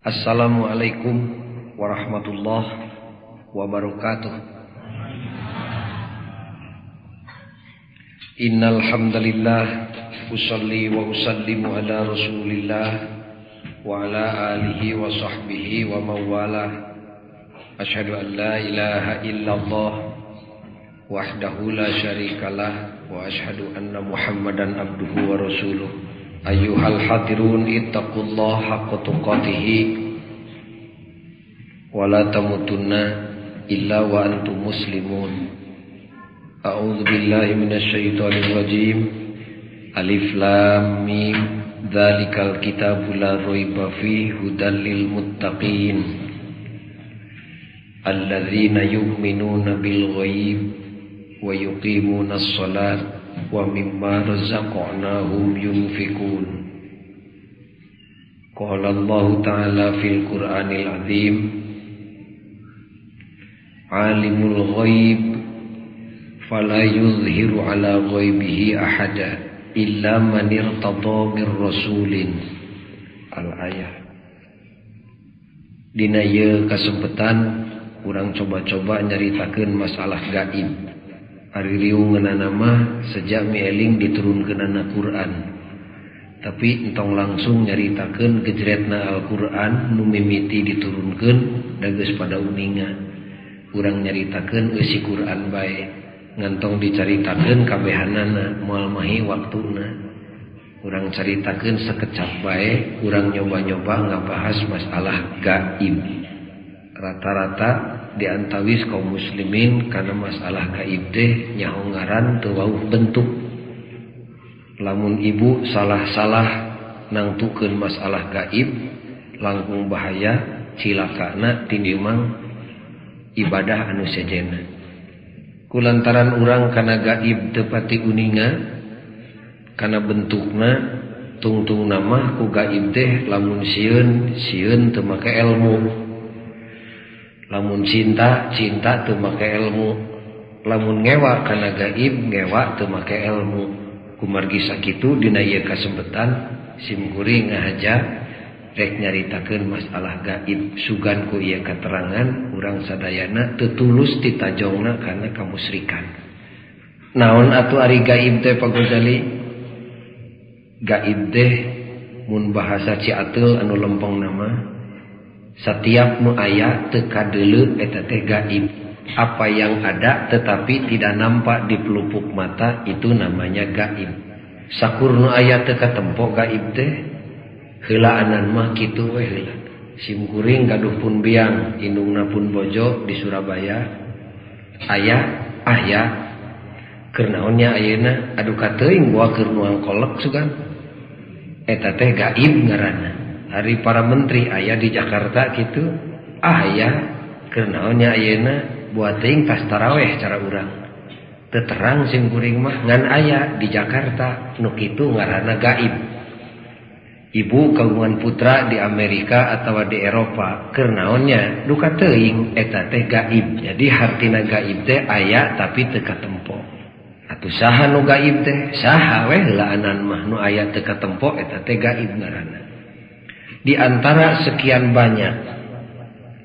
Assalamualaikum warahmatullahi wabarakatuh. Innal hamdalillah usalli wa usallimu ala Rasulillah wa ala alihi wa sahbihi wa mawalah. Asyhadu an la ilaha illallah wahdahu la syarikalah wa asyhadu anna Muhammadan abduhu wa rasuluh. Ayyuhal hadirun ittaqullaha haqqa tuqatih wa la tamutunna illa wa antum muslimun. A'udzu billahi minasy syaithanir rajim. Alif lam mim dzalikal kitabu la raiba fihi hudal lil muttaqin alladzina yu'minuna bil ghaib wa yuqimunas shalah wa mimma razaqnahum yunfikun. Qala Allah Ta'ala fil Qur'anil Azim, Alimul ghaib fala yuzhiru ala ghaibihi ahada illa man irtada mir rasulin. Al-ayah. Dina ieu kasempetan urang coba-coba nyaritakeun masalah gaib. Ari riung ngeunana mah sejak mieling diturunkeunana Quran. Tapi entong langsung nyaritakeun gejretna Al-Quran nu mimiti diturunkeun da geus pada uninga. Urang nyaritakeun eusi Quran bae. Ngantong dicaritakeun kabehanana moal mahi waktuna. Urang caritakeun sakecap bae, urang nyoba-nyoba ngabahas masalah gaib. Rata-rata di antawis kaum muslimin karena masalah gaib teh nyaho ngaran teu wauh bentuk. Lamun ibu salah-salah nangtukeun masalah gaib langkung bahaya cilakana ti dieu mang ibadah anu sejenna. Kulantaran urang kana gaib teu pati uninga kana bentukna tungtungna mah ku gaib teh lamun sieun teu make ilmu. Lamun cinta teu make ilmu. Lamun ngewa kana gaib ngewa teu make ilmu. Kumargi sakitu dina ieu kasempetan sim kuring ngahaja rek nyaritakeun masalah gaib sugan ku ieu katerangan urang sadayana teu tulus ti tajongna kana kamusyrikan. Naon atuh ari gaib teh Pak Ghazali? Gaib teh mun bahasa Ciateul anu lempeng nama setiap nu aya teu kadeuleu eta teh gaib. Apa yang ada tetapi tidak nampak di pelupuk mata itu namanya gaib. Sakur nu aya teu katempo gaib teh heulaanan mah kitu we heula. Sim kuring gaduh pun biang, indungna pun bojo di Surabaya. Aya keur naon nya ayeuna? Adu kateuing gua keur nuang kolek sugan. Eta teh gaib ngaranna. Hari para menteri aya di Jakarta gitu. Aya keur naon nya ayeuna buat teuing tas taraweh cara urang. Teu terang sim kuring mah ngan aya di Jakarta nu kitu ngaranna gaib. Ibu kagungan putra di Amerika atawa di Eropa keur naon nya duka teuing eta teh gaib. Jadi hartina gaib teh aya tapi teu katempo. Atuh saha nu gaib teh? Saha we heulaanan mah nu aya teu katempo eta teh gaib ngaranna. Di antara sekian banyak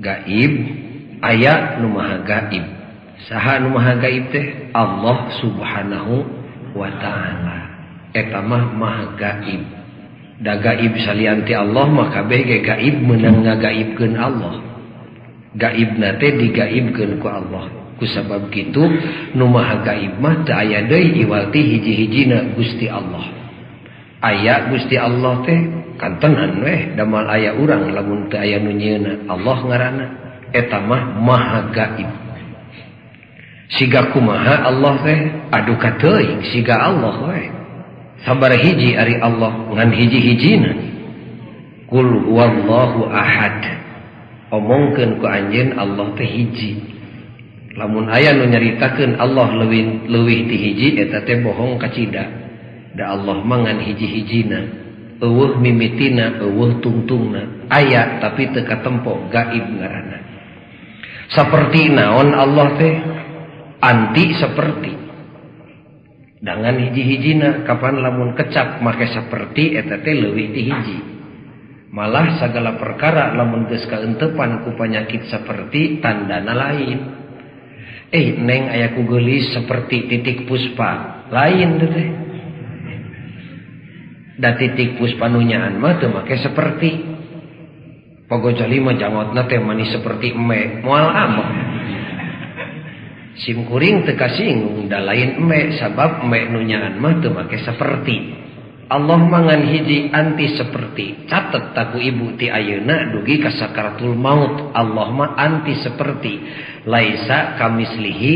gaib aya nu maha gaib. Saha nu maha gaib teh? Allah Subhanahu wa taala. Eta mah maha gaib. Da gaib salianti Allah mah kabeh ge gaib meunang ngagaibkeun Allah. Gaibna teh digaibkeun ku Allah. Ku sabab kitu nu maha gaib mah teu aya deui iwal ti hiji-hijina Gusti Allah. Aya Gusti Allah teh kantenan weh damal aya urang lamun teu aya nu nyieunna Allah ngaranna. Eta mah maha gaib. Siga kumaha Allah teh? Adu kateuing siga Allah we. Sabar hiji ari Allah ngan hiji-hijina. Qul huwallahu ahad. Omongkeun ku anjeun Allah teh hiji. Lamun aya nu nyaritakeun Allah leuwih ti hiji eta teh bohong kacida. Da Allah mah ngan hiji-hijina. Eueuh mimitina, eueuh tungtungna. Aya tapi teu katempo gaib ngaranna. Saperti naon Allah teh? Anti seperti. Dengan hiji-hijina kapan lamun kecap make saperti eta teh leuwih ti hiji. Malah segala perkara lamun geus kaentepan ku penyakit seperti tandana lain. Neng aya ku geulis seperti titik puspa, lain teh. Da titik puspa nu nyaan mah teu make seperti. Pagojali mah jangotna teh manis seperti eme, moal amah. Sim kuring teu kasinggung da lain eme sabab eme nu nyaan mah teu make seperti. Allah mangan hiji anti seperti. Catet taku ibu ti ayeuna dugi ka sakaratul maut. Allah mah anti seperti. Laisa kamislihi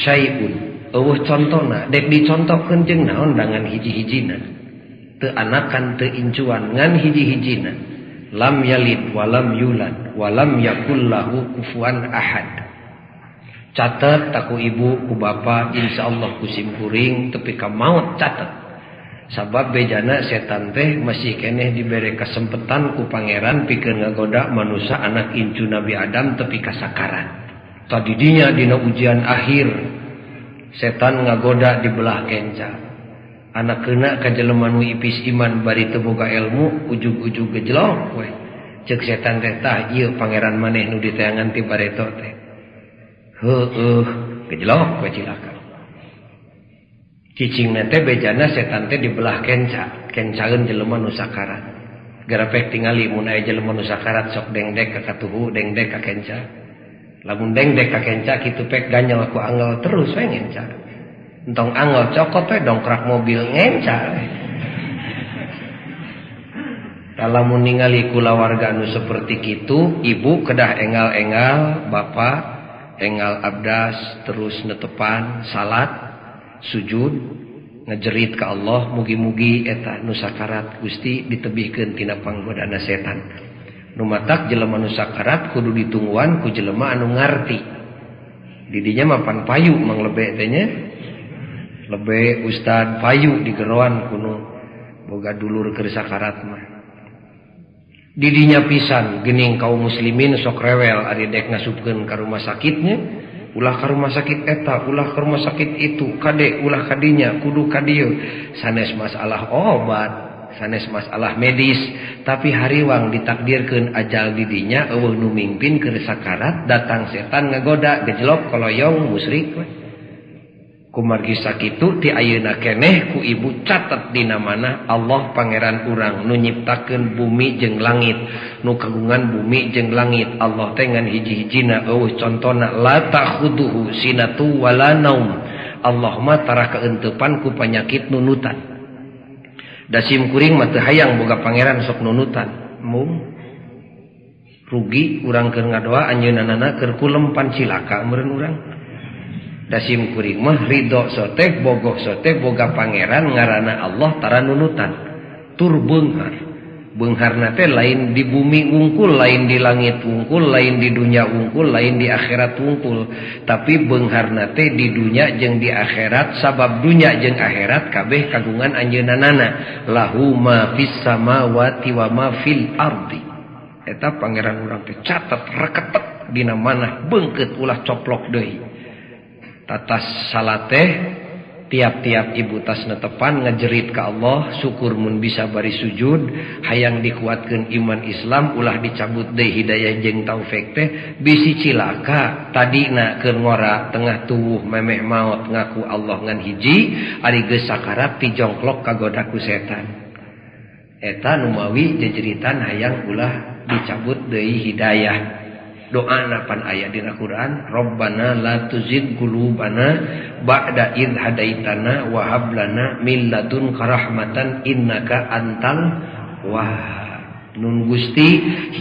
syai'un. Eueuh contona dek dicontohkeun jeung naon dangan hiji-hijina. Teu anakan teu incuan ngan hiji-hijina. Lam yalid walam yulad walam yakul lahu kufuwan ahad. Catet taku ibu ku bapa insyaallah ku sim kuring tepi ka maut catet. Sabab bejana setan teh masih keneh diberi kesempatan ku pangeran pikeun ngagoda manusia anak incu Nabi Adam tepi ka sakarat. Tadi dinya dina ujian akhir setan ngagoda di belah kenca. Anakeuna ka jelema nu ipis iman bari teu boga ilmu ujug-ujug gejlok we. Ceuk setan teh tah ieu pangeran maneh nu diteangan ti bareto teh. Heueuh gejlok we cilaka. Cicing teh bejana setan teh dibelah kenca, kencaeun jelema nu sakarat. Garapek tingali mun aya jelema nu sakarat sok dengdek ka katuhu, dengdek ka kenca. Lamun dengdek ka kenca kitu pek ganyel ku angel terus we ngenca. Entong angel cokot we dongkrak mobil ngenca. Lamun ningali kulawarga nu saperti kitu, ibu kedah engal-engal, bapak engal abdas terus netepan salat sujud ngejerit ka Allah mugi-mugi eta nu sakarat Gusti ditebihkeun tina panggodana setan. Nu matak jelema nu sakarat kudu ditungguan ku jelema anu ngarti. Di dinya mah pan payu mang lebe teh nya. Lebe ustad payu digeroan kuno boga dulur keur sakarat mah. Di dinya pisan geuning kaum muslimin sok rewel ari dek ngasupkeun ka rumah sakitnya. Ulah ka rumah sakit eta, ulah ka rumah sakit itu, kade ulah kadinya, kudu kadieu. Sanes masalah obat, sanes masalah medis, tapi hariwang ditakdirkeun ajal di dinya eueuh nu mingpin keur sakarat, datang setan ngagoda, gejlok koloyong musyrik we. Kumargi sakitu ti ayeuna keneh ku ibu catet dina mana Allah pangeran urang nu nyiptakeun bumi jeung langit, nu kagungan bumi jeung langit. Allah teh ngan hiji-hijina eueuh contona la ta'khuduhu sinatu wala naum. Allah mah tara kaentepan ku panyakit nunutan. Da sim kuring mah teu hayang boga pangeran sok nunutan. Mung rugi urang keur ngadoa anjeunana keur kulempan cilaka meureun urang. Dasim kuring mah ridho soteh bogoh soteh boga pangeran ngaranna Allah tara nunutan tur beunghar. Beungharna teh lain di bumi wungkul, lain di langit wungkul, lain di dunya wungkul, lain di akhirat wungkul. Tapi beungharna teh di dunya jeung di akhirat, sabab dunya jeung akhirat kabeh kagungan anjeunanana. Lahu ma fis samawati wa ma fil ardi. Eta pangeran urang teh catet reketek dina manah beungkeut ulah coplok deui. Tatas salateh tiap-tiap ibu tas netepan ngejerit ka Allah syukur mun bisa bari sujud hayang dikuatkeun iman Islam ulah dicabut deui hidayah jeung taufik teh bisi cilaka tadina keur ngora tengah tuwuh memeh maot ngaku Allah ngan hiji ari geus sakarat dijongklok kagoda ku setan. Eta nu mawi jejeritan hayang ulah dicabut deui hidayah. Doa napan aya dina Quran Rabbana la tuzigh qulubana ba'da idh hadaitana wa hab lana min ladunka rahmatan innaka antal wahhab. Nun Gusti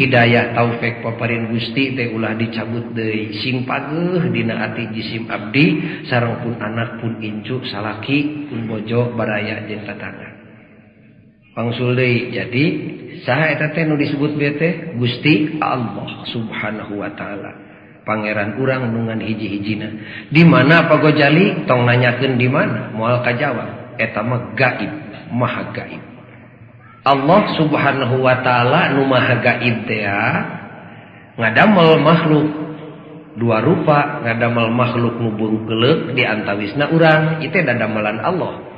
hidayah taufik paparin Gusti teh ulah dicabut deui sing pageuh dina ati jisim abdi sareng pun anak pun incu salaki pun bojo baraya jeung tatangga. Pangsul deui jadi saha eta teh nu disebut bieu teh Gusti Allah Subhanahu wa taala. Pangeran urang nu ngan hiji-hijina. Di mana pagojali tong nanyakeun di mana moal kajawab. Eta mah gaib, maha gaib. Allah Subhanahu wa taala nu maha gaib teh ngadamel makhluk dua rupa, ngadamel makhluk nu beungkeuleuk di antawisna urang, ieu teh dadamelan Allah.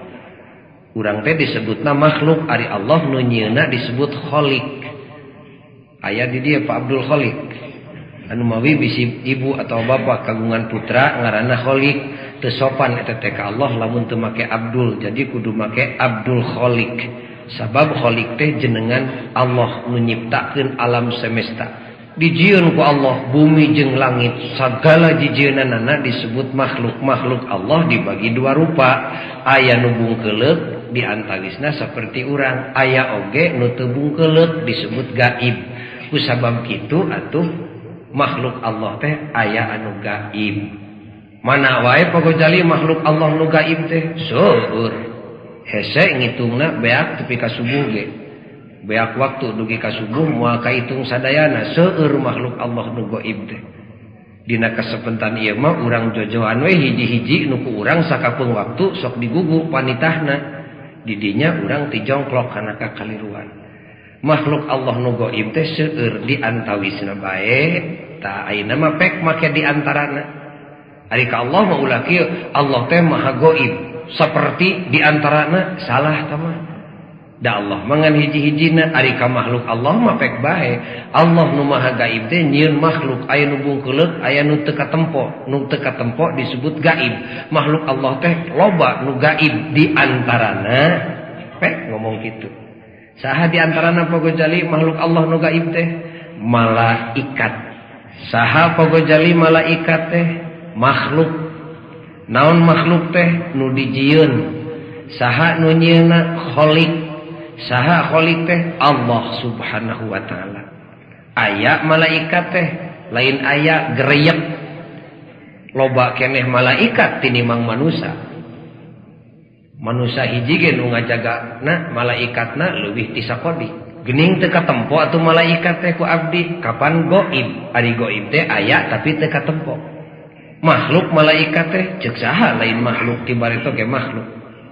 Urang teh disebutna makhluk ari Allah nu nyieuna disebut khaliq. aya di dia Pak Abdul Khalik anu mawi bisi ibu atau bapak kagungan putra ngaranna Khalik teu sopan eta teh ka Allah lamun teu make Abdul jadi kudu make Abdul Khalik sabab Khalik teh jenengan Allah nu nyiptakeun alam semesta dijieun ku Allah bumi jeung langit sagala jijieunana disebut makhluk Allah dibagi dua rupa aya nu bungkeuleuk di antawisna seperti urang aya oge nu teu bungkeuleuk disebut gaib ku sabab kitu atuh makhluk Allah teh aya anu gaib mana wae pagojali makhluk Allah nu gaib teh seueur hese ngitungna beak tepi ka subuh ge beak waktu dugi ka subuh moal kahitung sadayana seueur makhluk Allah nu gaib teh dina kasepentan ieu mah urang jojoan we hiji-hiji nu ku urang sakapeung waktu sok digugu panitahna didinya urang ti jongklok kana kakaliruan makhluk Allah nu gaib teh seueur di antawisna bae ta ayeuna mah pek make di antarana ari ka Allah mah ulah kieu Allah teh maha gaib seperti di antarana salah tah mah da Allah mangan hiji-hijina ari ka makhluk Allah mah pek bae Allah nu maha gaib teh nyieun makhluk aya nu bungkeuleuk aya nu teu katempo disebut gaib makhluk Allah teh loba nu gaib di antarana pek ngomong kitu saha di antarana pagojali makhluk Allah nu gaib teh malaikat saha pagojali malaikat teh makhluk naon makhluk teh nu dijieun saha nu nyieunna Khalik saha Khalik teh Allah subhanahu wa ta'ala aya malaikat teh lain aya gereyek loba keneh malaikat tinimang manusia hiji ge nu ngajagana malaikatna leuwih ti sakodi geuning teu katempo atuh malaikat teh ku abdi kapan gaib ari gaib teh aya tapi teu katempo makhluk malaikat teh ceuk saha lain makhluk tibarito ge makhluk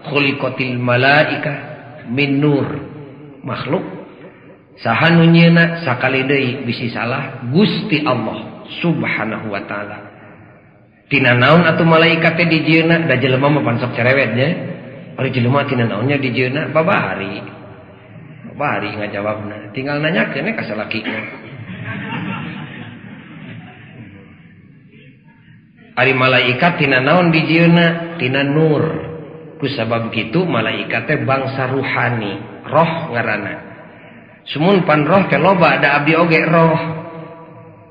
khuliqatil malaika min nur makhluk saha nu nyieuna sakali deui bisi salah Gusti Allah subhanahu wa ta'ala tina naon atuh malaikat teh dijieuna da jelema mah pan sok cerewet nya ari jelema tina naonnya dijieuna babahari ngajawabna tinggal nanyakeun ka salakina ari malaikat tina naon dijieuna tina nur ku sabab kitu malaikat teh bangsa ruhani roh ngaranna sumun pan roh teh loba ada abdi oge roh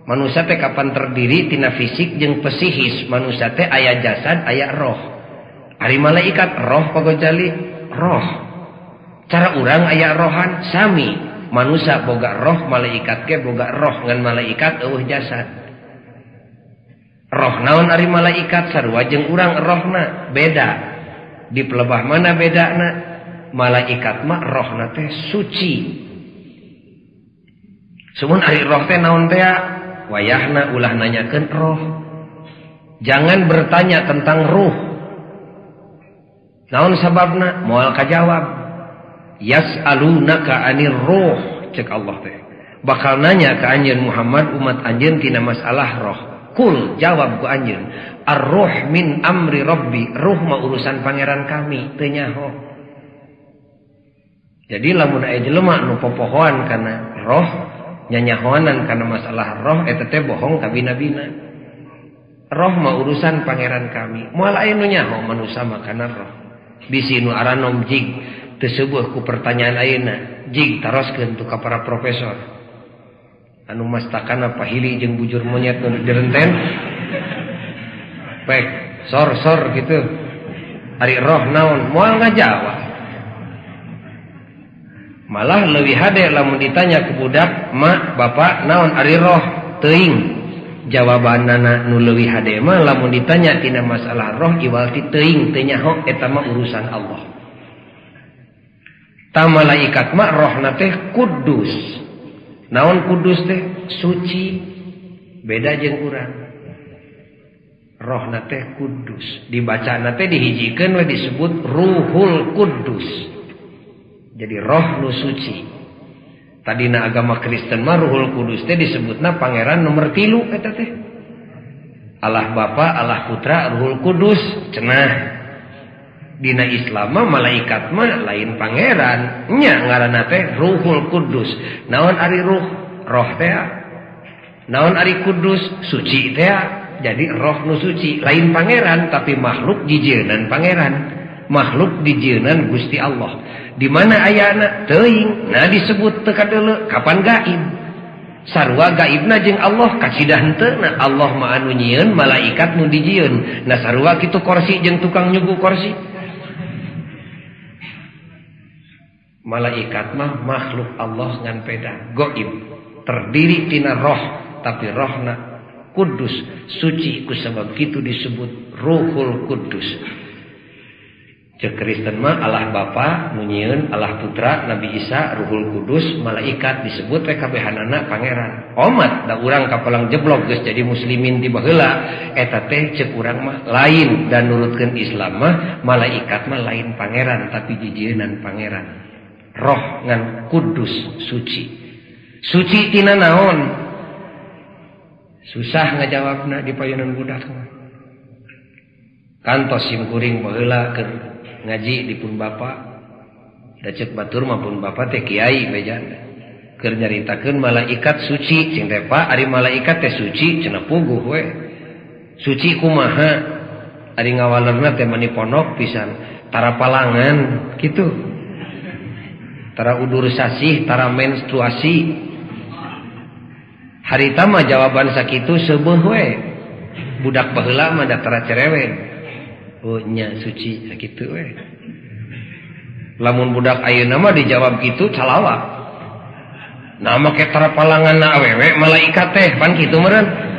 manusia teh kapan terdiri tina fisik jeung psikis manusia teh aya jasad aya roh ari malaikat roh pagojali roh cara urang aya rohan sami manusia boga roh malaikat ge boga roh ngan malaikat eueuh jasad roh naon ari malaikat sarua jeung urang rohna beda di pelebah mana bedana malaikat mah rohna teh suci sumun ari roh teh naon teh wayahna ulah nanyakeun roh jangan bertanya tentang ruh naon sababna moal kajawab yas'alunaka anir ruh cek Allah teh bakal nanya ka anjeun Muhammad umat anjeun tina masalah roh kul jawab ku anjeun ar-ruh min amri rabbi ruh mah urusan pangeran kami teu nyaho jadi lamun aya jelema nu popohoan kana roh nyanyahoanan kana masalah roh eta teh bohong ka bina-bina roh mah urusan pangeran kami moal aya nu nyaho manusia mah kana roh bisi nu aranom jig teu seueuh ku pertanyaan ayeuna jig taroskeun tu ka para profesor anu mastakana pahili jeung bujur monyet nu direnten pek sor gitu ari roh naon moal ngajawab malah leuwih hade lamun ditanya ke budak mak bapak naon ari roh teuing jawabanana nu leuwih hade mah lamun ditanya tina masalah roh iwal ti teuing teu nyaho eta mah urusan Allah ta malaikat mah rohna teh kudus naon kudus teh suci beda jeung urang rohna teh kudus dibacana teh dihijikeun we disebut ruhul kudus jadi roh nu suci tadina agama Kristen mah ruhul kudus teh disebutna pangeran nomor 3 eta teh Allah Bapa Allah Putra ruhul kudus cenah dina Islam mah malaikat mah lain pangeran nya ngaranna teh ruhul kudus naon ari ruh roh teh. Naon ari kudus suci teh. Jadi roh nu suci lain pangeran tapi makhluk dijieunnan pangeran. Makhluk dijieunnan Gusti Allah. Di mana ayana teuing nah disebut teu kadeuleu kapan gaib. Sarua gaibna jeung Allah kasidah henteu na Allah mah anu nyieun malaikat nu dijieun. Nah sarua kitu kursi jeung tukang nyugu kursi. Malaikat mah makhluk Allah ngan peda gaib terdiri tina roh tapi rohna kudus suci ku sabab kitu disebut Ruhul Kudus. Cek Kristen mah Allah Bapa nu nyieun Allah Putra Nabi Isa Ruhul Kudus malaikat disebut we kabehanana pangeran. Omat da urang kapalang jeblok geus jadi muslimin di baheula eta teh cek urang mah lain dan nurutkeun Islam mah malaikat mah lain pangeran tapi jijieunnan pangeran. Roh ngan kudus suci. Suci tina naon? Susah ngajawabna di payunan budak mah. Kantos simkuring baheula keur ngaji di pun bapa. Da ceuk batur mah pun bapa teh kiai bejana. Keur nyaritakeun malaikat suci cing teh Pak ari malaikat teh suci cenah puguh we. Suci kumaha? Ari ngawalerna teh mani pondok pisan tara palangan kitu. Tara udur sasih, tara menstruasi. Harita mah jawaban sakitu seueuh we. Budak baheula mah da tara cerewet. Oh nya suci sakitu we. Lamun budak ayeuna mah dijawab kitu calawak. Nah make tara palanganna awewe malaikat teh pan kitu meureun.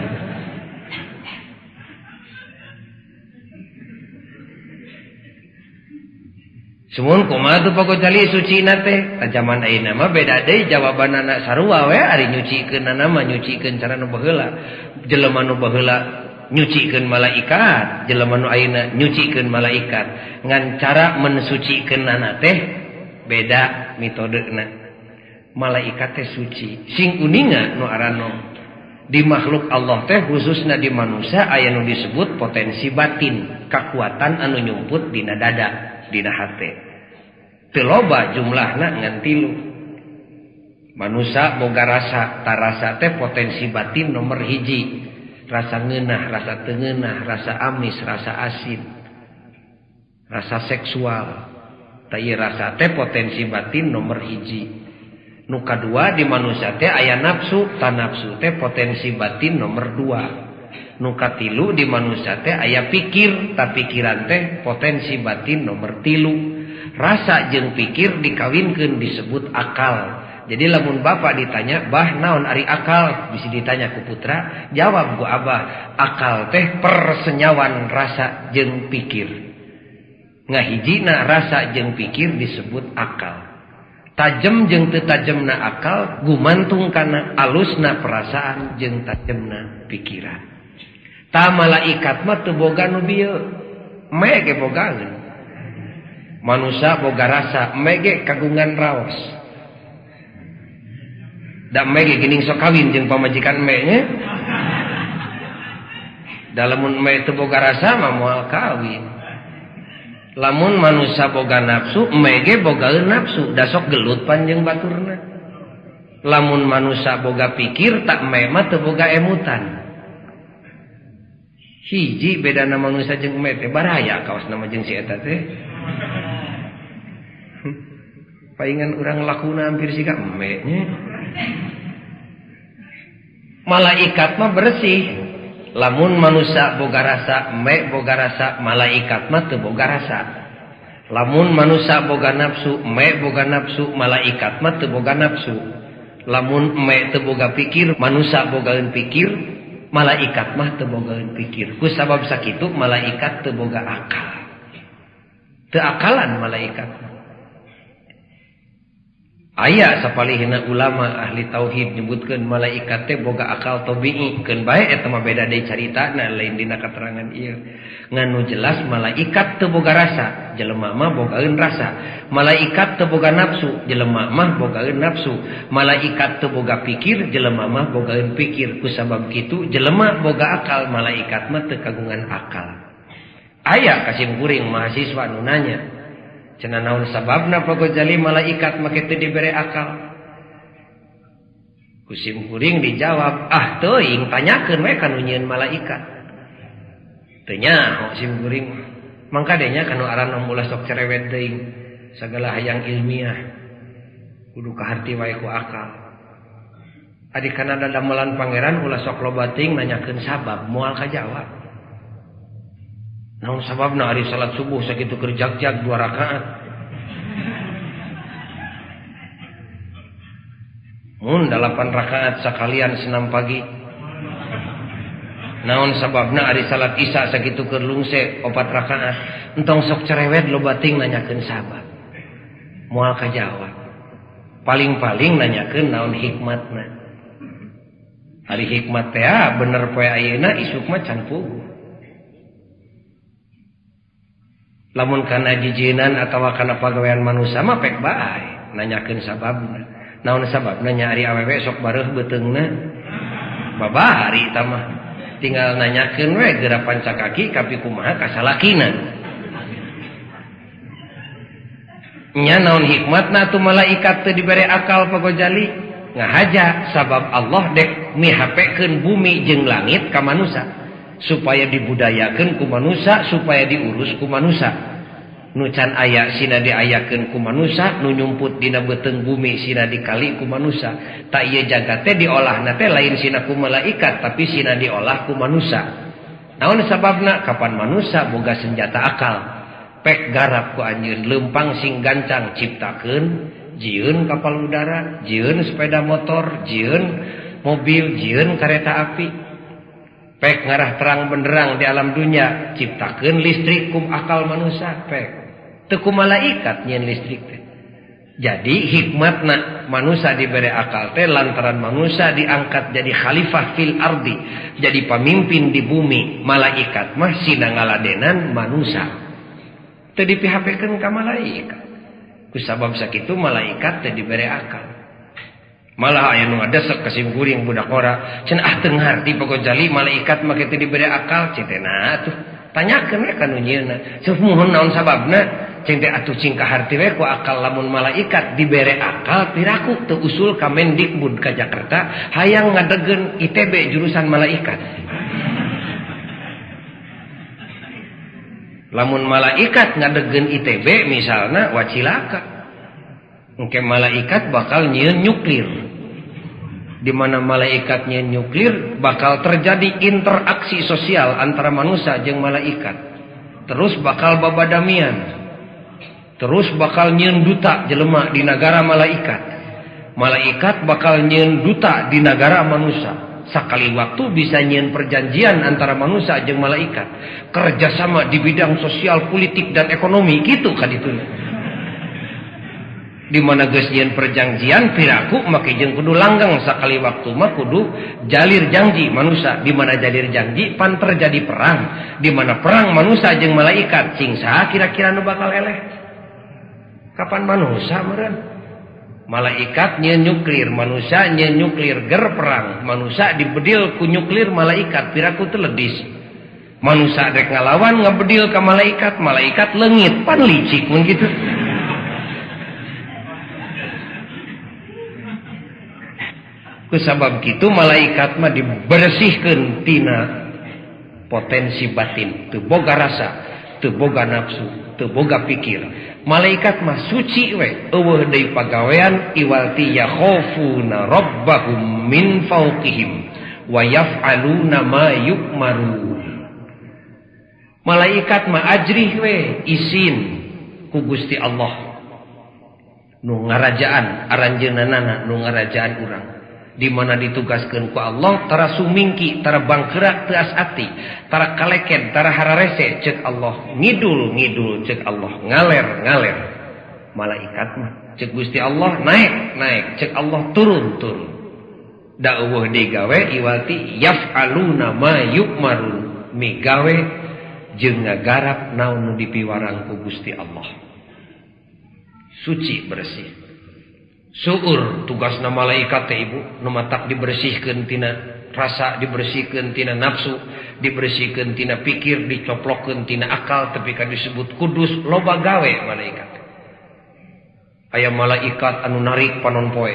Sumun kumaha tuh pagojali sucina teh? Zaman ayeuna mah beda deui jawabanana sarua we ari nyucikeunana mah nyucikeun cara nu baheula. Jelema nu baheula nyucikeun malaikat, jelema nu ayeuna nyucikeun malaikat. Ngan cara mensucikeunana teh beda metodena. Malaikat teh suci. Sing uninga nu arano di makhluk Allah teh khususna di manusia aya nu disebut potensi batin, kekuatan anu nyumput dina dada. Dina hate teu loba jumlahna ngan 3. Manusia boga rasa, tarasa teh potensi batin nomor 1. Rasa ngeunah, rasa teu ngeunah, rasa amis, rasa asin, rasa seksual. Ta ieu rasa teh potensi batin nomor 1. Nu kadua di manusia teh aya nafsu, ta nafsu teh potensi batin nomor 2. Nu katilu di manusia teh aya pikir, ta pikiran teh potensi batin nomor 3. Rasa jeung pikir dikawinkeun disebut akal. Jadi lamun bapak ditanya, "Bah, naon ari akal?" Bisa ditanya ku putra, jawab ku abah, akal teh persenyawan rasa jeung pikir. Ngahijina rasa jeung pikir disebut akal. Tajem jeung teu tajemna akal gumantung kana alusna perasaan jeung tajemna pikiran. Ta malaikat mah teu boga nu bieu. Mae ge bogaeun. Manusia boga rasa, mae ge kagungan raos. Da mae ge geuning sok kawin jeung pamajikan mae nya. Da lamun mae teu boga rasa mah moal kawin. Lamun manusia boga nafsu, mae ge bogaeun nafsu, da sok gelut panjang baturna. Lamun manusia boga pikir, tak mae mah teu boga emutan. Hiji bedana manusia jeung emeh teh baraya kaos nama jeung si eta teh. Paingan urang lakuna hampir siga emeh nya. Malaikat mah bersih. Lamun manusia boga rasa, emeh boga rasa, malaikat mah teu boga rasa. Lamun manusia boga nafsu, emeh boga nafsu, malaikat mah teu boga nafsu. Lamun emeh teu boga pikir, manusia bogaeun pikir. Malaikat mah teu bogaeun pikir. Ku sabab sakitu malaikat teu boga akal. Teu akalan malaikat. Aya sapalihna ulama ahli tauhid nyebutkeun malaikat teh boga akal tabii. Keun bae eta mah beda deui caritana lain dina katerangan ieu. Nganu jelas malaikat teu boga rasa, jelema mah bogaeun rasa. Malaikat teu boga nafsu, jelema mah bogaeun nafsu. Malaikat teu boga pikir, jelema mah bogaeun pikir. Ku sabab kitu jelema boga akal, malaikat mah teu kagungan akal. Aya kasim kuring mahasiswa nu nanya, cenah naon sababna pagojali malaikat make teu dibere akal? Kusim kuring dijawab, teuing tanyakeun we ka nu nyieun malaikat. Teu nyaho sim kuring. Mangka denya kanu aran ulah sok cerewet teuing sagala hayang ilmiah. Kudu kaharti wae ku akal. Adi kana damelan pangeran ulah sok loba teuing nanyakeun sabab moal kajawab. Naon sababna ari salat subuh sakitu keur jag-jag 2 rakaat. Mun 8 rakaat sakalian senam pagi. Naon sababna ari salat isya sakitu keur lungse 4 rakaat. Entong sok cerewet loba teuing nanyakeun sabab. Moal kajawab. Paling-paling nanyakeun naon hikmatna. Ari hikmat teh bener poe ayeuna isuk mah can puguh. Lamun kana jijienan atawa kana pagawean manusia mah pek bae nanyakeun sababna. Naon sababna nya ari awewe sok bareuh beuteungna? Babari eta mah. Tinggal nanyakeun we geura pancakaki kapi kumaha kasalakina. Nya naon hikmatna tu malaikat teu dibere akal pagojali? Ngahaja sabab Allah dek mihapekeun bumi jeung langit ka manusia supaya dibudayakeun ku manusia, supaya diurus ku manusia. Nu can aya sina diayakeun ku manusia, nu nyumput dina beuteung bumi sina dikali ku manusia. Ta ieu jagat teh diolahna teh lain sina ku malaikat tapi sina diolah ku manusia. Naon sababna? Kapan manusia boga senjata akal. Pek garap ku anjeun leumpang sing gancang ciptakeun jieun kapal udara, jieun sepeda motor, jieun mobil, jieun kereta api. Pek ngarah terang benderang di alam dunia, ciptakeun listrik ku akal manusia. Pek teu ku malaikat nyieun listrik teh. Jadi hikmatna manusia diberi akal teh lantaran manusia diangkat jadi khalifah fil ardi, jadi pemimpin di bumi. Malaikat mah sina ngaladenan manusia. Teu dipihapekeun ka malaikat. Kusabab sakitu malaikat teh dibere akal. Malah aya nu ngadesek ka sim kuring budak ora, cenah teu ngarti pagojali malaikat make teh dibere akal, cetena atuh. Tanyakeun we ka nu nyieunna. Samuhun naon sababna? Cing teh atuh cing kaharti we ku akal lamun malaikat dibere akal piraku teu usul ka Mendikbud ka Jakarta hayang ngadegen ITB jurusan malaikat. Lamun malaikat ngadegen ITB misalna wacilaka. Engke malaikat bakal nyieun nyuklir. Di mana malaikat nyieun nyuklir bakal terjadi interaksi sosial antara manusia jeung malaikat. Terus bakal babadamian. Terus bakal nyieun duta jelema di negara malaikat. Malaikat bakal nyieun duta di negara manusia. Sakali waktu bisa nyieun perjanjian antara manusia jeung malaikat, kerjasama di bidang sosial, politik dan ekonomi gitu kadituna. Di mana geus nyieun perjanjian piraku make jeung kudu langgeng sakali waktu mah kudu jalir janji manusia. Di mana jalir janji pan terjadi perang, di mana perang manusia jeung malaikat cing saha kira-kira nu bakal eleh? Kapan manusia meureun? Malaikat nyieun nyuklir, manusia nyieun nyuklir ger perang. Manusia dibedil ku nyuklir malaikat piraku teu ledis. Manusia rek ngalawan ngabedil ka malaikat, malaikat leungit pan licik mun kitu. Ku sabab kitu malaikat mah dibersihkeun tina potensi batin, teu boga rasa, teu boga nafsu, teu boga pikir. Malaikat mah suci we, eueuh deui pagawean iwalti yakhafuna rabbahum min fawqihim wa yaf'aluna ma yu'maru. Malaikat mah ajrih we, isin ku Gusti Allah. Nu ngarajaan aranjeunana nu ngarajaan urang. Di mana ditugaskeun ku Allah tara sumingki, tara bangkeura teu asati, tara kaleken, tara hararese ceuk Allah, ngidul ceuk Allah, ngaler. Malaikat mah ceuk Gusti Allah naik, ceuk Allah turun. Da eueuh digawe iwati yaf'aluna ma yu'marun, migawe jeung ngagarap naon nu dipiwarang ku Gusti Allah. Suci bersih. Suur tugasna malaikat teh ibu, nu matak dibersihkeun tina rasa, dibersihkeun tina nafsu, dibersihkeun tina pikir, dicoplokeun tina akal, tapi kan disebut kudus, loba gawe malaikat. Aya malaikat anu narik panon poe.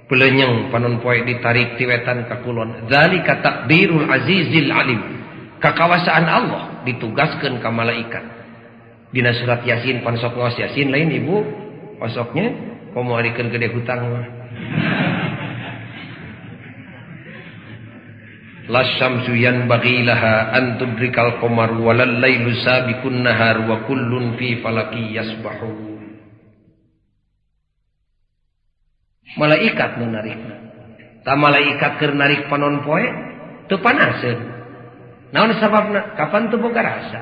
Pelenyeng panon poe ditarik ti wetan ka kulon. Zalika taqdirul azizil alim. Kakawasaan Allah ditugaskeun ka malaikat. Dina surat Yasin pan sok ngaos Yasin lain ibu osoknya komo arikeun gede hutang mah. Lasyamsu yanbaghi laha an tudrikal qamar walal lailu sabiqun nahar wa kullun fi falaki yasbahun. Malaikat nu narikna. Ta malaikat keur narik panon poe teu panaseun. Naon sababna? Kapan teu boga rasa.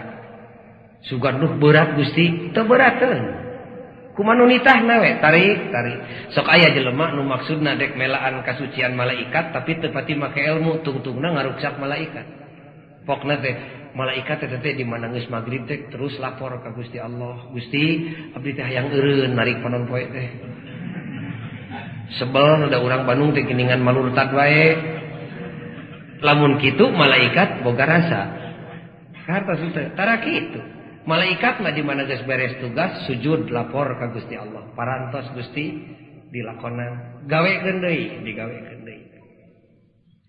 Sugan duh berat Gusti, teu berateun. Kumaha nitahna we tarik. Sok aya jelema nu maksudna dek melaan kasucian malaikat tapi teu pati make ilmu, tungtungna ngaruksak malaikat. Pokna teh malaikat teh di mana geus magrib teh terus lapor ka Gusti Allah. Gusti, abdi teh hayang eureun narik panon poe teh. Sebel ada orang Bandung teh geningan malurtad wae. Lamun kitu malaikat boga rasa. Kata susah, tara kitu. Malaikat mah di mana geus beres tugas sujud lapor ka Gusti Allah. Parantos Gusti dilakonan. Gawekeun deui, digawekeun deui.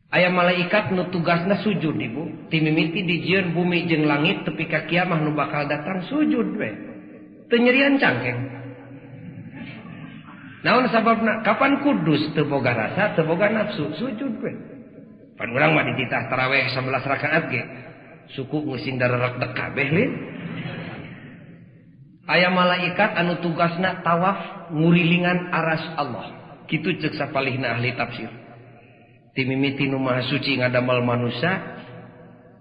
Aya malaikat nu tugasna sujud Ibu. Ti mimiti dijieun bumi jeung langit tepi ka kiamah nu bakal datang sujud we. Teu nyerian cangkeng. Naon sababna? Kapan kudus teu boga rasa, teu boga nafsu, sujud we. Pan urang mah dititah tarawih 11 rakaat ge. Suku ngeusin darerak dek kabeh lin. Aya malaikat anu tugasna tawaf ngurilingan aras Allah. Kitu ceuk sapalihna ahli tafsir. Ti mimiti nu maha suci ngadamel manusia,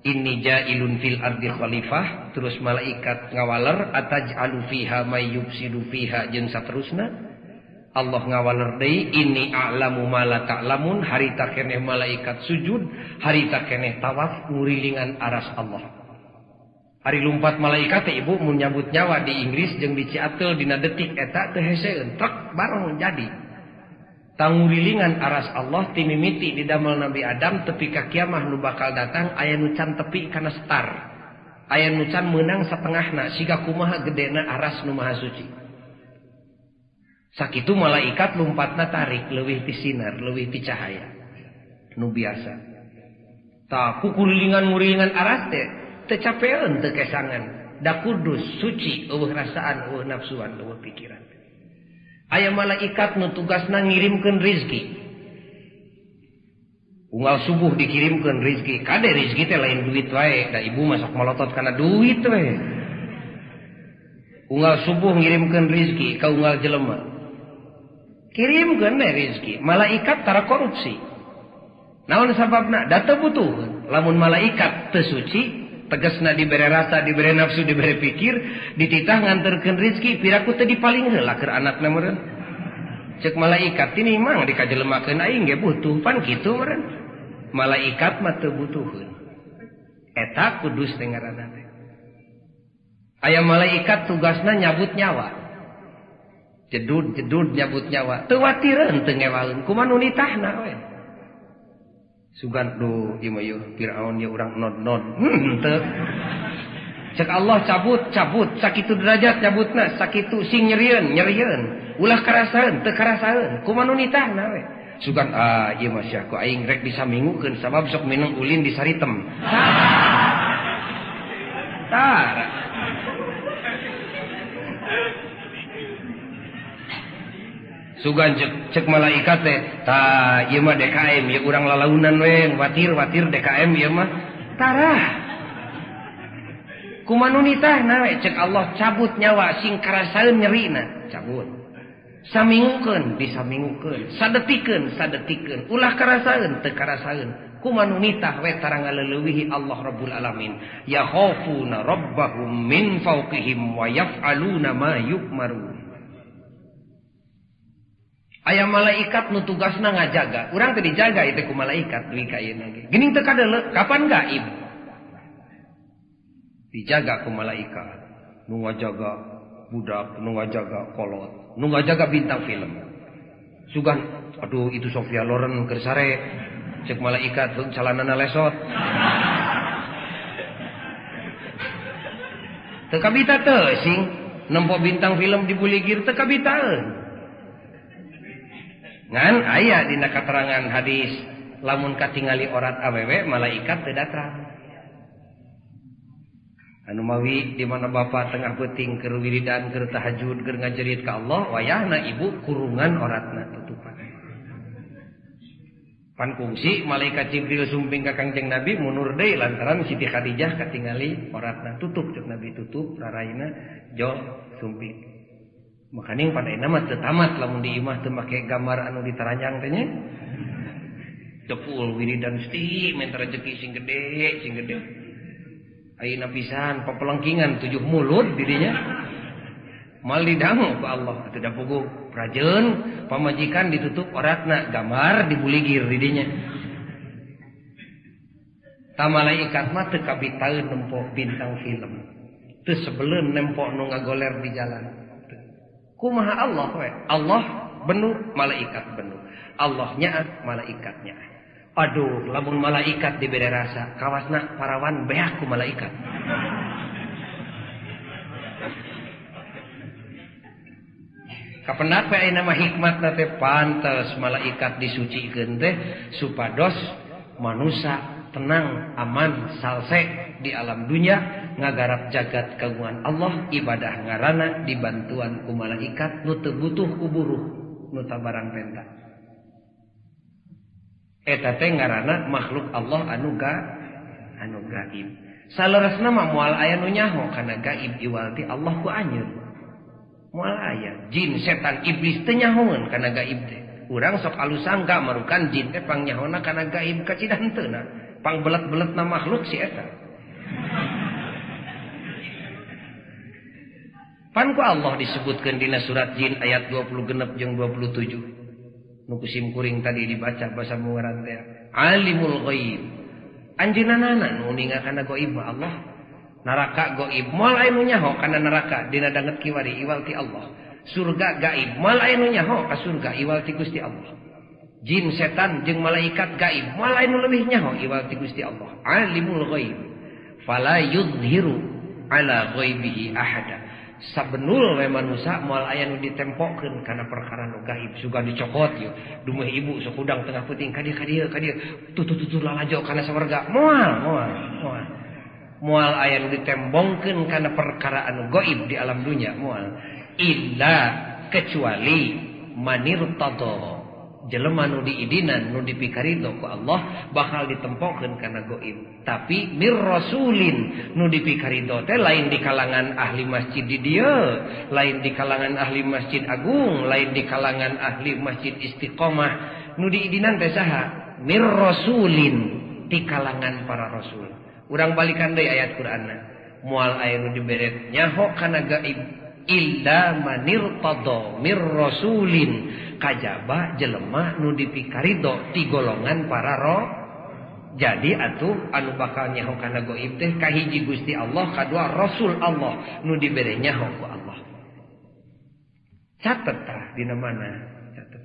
inni ja'ilun fil ardi khalifah, terus malaikat ngawaler ataj'alu fiha may yufsidu fiha jeung saterusna. Allah ngawaler deui inni a'lamu ma la ta'lamun, harita keneh malaikat sujud, harita keneh tawaf ngurilingan aras Allah. Hari lumpat malaikat teh Ibu mun nyambut nyawa di Inggris jeung di Ciatel dina detik eta teu heseueun trek bareng jadi. Tangurilingan aras Allah ti mimiti di damel Nabi Adam tepi ka kiamah nu bakal datang aya nu can tepi kana star. Aya nu can meunang satengahna siga kumaha gedena aras nu maha suci. Sakitu malaikat lompatna tarik leuwih ti sinar, leuwih ti cahaya. Nu biasa. Ta kukulilingan ngurilingan aras teh teu capeun teu kesangan. Da kudus, suci, eueuh rasaan, eueuh nafsuan, eueuh pikiran. Aya malaikat nu tugasna ngirimkeun rezeki. Unggal subuh dikirimkeun rezeki. Kade rezeki teh lain duit wae, da ibu masak malotot kana duit we. Unggal subuh ngirimkeun rezeki ka unggal jelema. Kirimkeun we rezeki. Malaikat tara korupsi. Naon sababna? Da teu butuh. Lamun malaikat teu suci, tegasna dibere rasa, dibere nafsu, dibere pikir, dititah nganterkeun rezeki, piraku teu dipaling heula keur anakna meureun. Ceuk malaikat ini mang dikajelemakeun aing ge butuh pan kitu meureun. Malaikat mah teu butuheun. Eta kudus teh ngaranna teh. Aya malaikat tugasna nyabut nyawa. Jedud nyabut nyawa. Teu watireun teu ngewaeun kumaha nu nitahna we. Sugan duh ieu mah yeuh Firaun ye urang nod-nod. Teu. Cek Allah cabut, sakitu derajat cabutna, sakitu sing nyerieun. Ulah karasaeun, teu karasaeun. Kumaha nu nitahna we. Sugan ieu mah sia ku aing rek disamingukeun sabab sok minum ulin di Saritem. Tara. Sugan cek malaikat teh, tah ieu mah DKM, ieu urang lalaunan we, watir DKM ieu mah. Tarah. Kumaha nu nitahna we, cek Allah cabut nyawa sing karasaeun nyerina, cabut. Samingukeun, disamingukeun, sadetikeun, ulah karasaeun, teu karasaeun. Kumaha nu nitah we tara ngaleuweuhi Allah Rabbul Alamin. Yakhafuna rabbahum min fawqihim wa yaf'aluna ma yu'marun. Aya malaikat nu tugasna ngajaga. Urang teh dijaga itu ku malaikat duwi ka ieu ge. Geuning teu kadeuleu, kapan gaib? Dijaga ku malaikat. Nu ngajaga budak, nu ngajaga kolot, nu ngajaga bintang film. Sugan, aduh itu Sofia Loren keur sare. Cek malaikat calanana lesot. Teu kabita teu sing nempo bintang film dibuligir teu kabitaeun. ngan aya dina katerangan hadis lamun katingali orat awewe malaikat teu datang. Anu mawi di mana bapa tengah beuting keur wiridan keur tahajud keur ngajerit ka Allah wayahna ibu kurungan oratna tutupan. Pan kungsi malaikat Jibril sumping ka Kangjeng Nabi mundur deui lantaran Siti Khadijah katingali oratna tutup cek Nabi tutup raraina jo sumping. Makaning pada nama teu tamat lamun di imah teu make gambar anu ditaranjang teh nya. Cepul wiridan seutik men rezeki sing gede. Ayeuna pisan papelengkingan 7 mulut didinya. Mal didangu ku Allah atuh da puguh prajeun pamajikan ditutup oratna gambar dibuligir didinya. Ta malaikat mah teu kabitaeun nempo bintang film. Teu sebeleun nempo nu ngagoler di jalan. Kumaha Allah we? Allah benuh, malaikat benuh. Allah nyaat, malaikat nyaat. Aduh, lamun malaikat diberi rasa, kawasna parawan beak ku malaikat. Kapendak we nama hikmatna teh pantes malaikat disucikeun teh supados manusia tenang, aman, salse di alam dunia ngagarap jagat kagungan Allah ibadah ngarana dibantuan ku malaikat nu teu butuh ku buruh nu tabarang penta. Eta teh ngaranna makhluk Allah anu gaib. Saleresna mah moal aya nu nyaho kana gaib iwalti Allah ku anjeun. Moal aya jin, setan, iblis teh nyahoeun kana gaib teh. Urang sok alusangka marukan jin teh pangnyahoana kana gaib kacida henteuna. Pangbelet-beletna makhluk si eta. Pan ku Allah disebutkeun dina surat Jin ayat 26 jeung 27. Nu kusim kuring tadi dibaca basa mungaran teh alimul ghaib. Anjeunana nu ningakeun gaib mah Allah. Neraka gaib moal aya nu nyaho kana neraka dina danget kiwari iwal ti Allah. Surga gaib moal aya nu nyaho ka surga iwal ti Gusti Allah. Jin, setan jeung malaikat gaib moal aya nu leuwih nyaho iwal ti Gusti Allah. Alimul ghaib fala yudhiru ala ghaibihi ahada. Sabenul we manusia moal aya nu ditempokeun kana perkara nu gaib suga dicokot yeuh dumeh ibu sok udang tengah peuting ka dieu tutu lalajo kana sawarga moal aya nu ditembongkeun kana perkara anu gaib di alam dunia moal illa kecuali manirtado jelema nu diidinan nu dipikarido ku Allah bakal ditempokeun kana gaib tapi mir rasulin nu dipikarido teh lain di kalangan ahli masjid di dieu lain di kalangan ahli masjid agung lain di kalangan ahli masjid istiqomah nu diidinan teh saha mir rasulin di kalangan para rasul. Urang balikan deui ayat Qur'anna moal aya nu dibere nyaho kana gaib illa manirtado mir rasulin kajaba jelema nu dipikarido ti golongan para roh. Jadi atuh anu bakal nyaho kana gaib teh kahiji Gusti Allah, kadua Rasul Allah nu dibere nyaho ku Allah. Catet tah dina mana? Catet.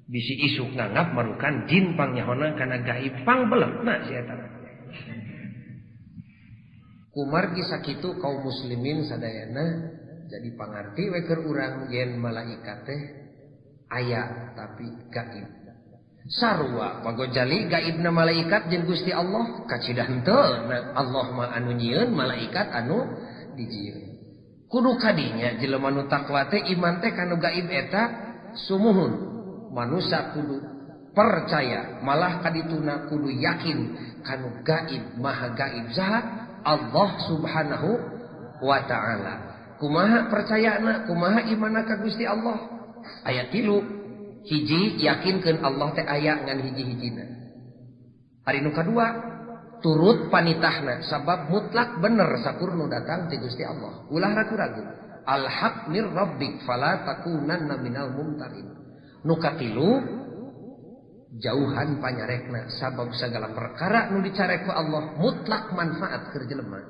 Bisi isuk nganggap marukan jin pangnyahoana kana gaib pangbeletna si eta. Kumargi sakitu kaum muslimin sadayana jadi pangarti we keur urang yen malaikat teh aya tapi gaib. Sarua pagojali gaibna malaikat jeung Gusti Allah kacidah henteu Allah mah anu nyieun malaikat anu dijieun. Kudu kadinya jelema nu takwa teh iman teh kana gaib eta sumuhun. Manusia kudu percaya malah kadituna kudu yakin kanu gaib maha gaib saha Allah Subhanahu wa taala. Kumaha percayana kumaha imanna ka Gusti Allah? Ayat 3 hiji yakinkeun Allah teh aya ngan hiji-hijina. Ari nu kadua turut panitahna sabab mutlak bener sakur nu datang ti Gusti Allah. Ulah ragu-ragu. Al haq mir rabbik fala takunanna minal mumtarin. Nu katilu jauhan panyarekna sabab segala perkara nu dicarek ku Allah mutlak manfaat keur jelema.